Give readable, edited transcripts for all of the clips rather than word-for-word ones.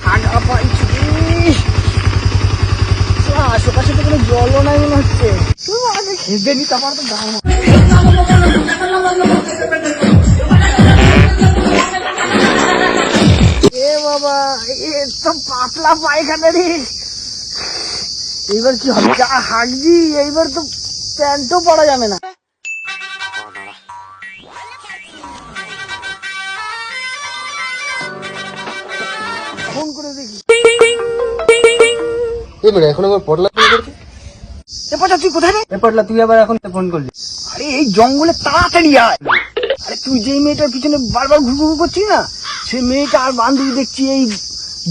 ঠান্ডা পাইছি, আশেপাশে তো কোনো জলও নাই মনে হচ্ছে। আগে খেতে নি, তারপর তো দাম। এ বাবা, এ তো পাতলা পায়খানা রে। এইবার কি হবে? যা হাঁকছি, এইবার তো প্যান্টও পরা যাবে না। ফোন করে দেখি। এখন আবার পটলা ফোন করছে। তুই কোথায় রে? পটলা তুই আবার এখন ফোন করলি? আরে এই জঙ্গলে তাড়াতাড়ি আয়। আরে তুই যেই মেয়েটার পিছনে বারবার ঘুরঘুর করছিস না, সেই মেয়েটা আর বান্ধবী দেখছি এই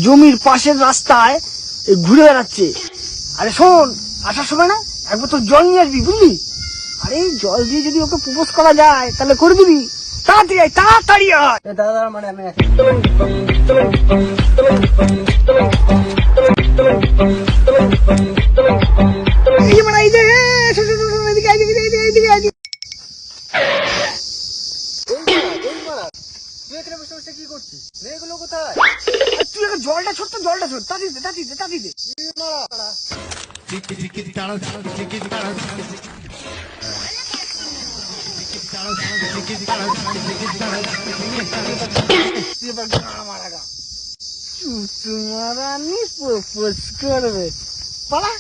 জমির পাশের রাস্তায় ঘুরে বেড়াচ্ছে। আরে শোন, আসার সময় না একবার তোর জল নিয়ে আসবি, বুঝলি? আরে জল দিয়ে যদি ওকে প্রপোজ করা যায় তাহলে করে দিবি। তাড়াতাড়ি আয়, তাড়াতাড়ি আয়। দাদা মানে আমি কি করছিস? মেয়েগুলো কোথায়? তুই এখন জলটা ছোট, জলটা ছোট, তাড়াতাড়ি দে। চুচুমারানি প্রপোজ করবে, পালা।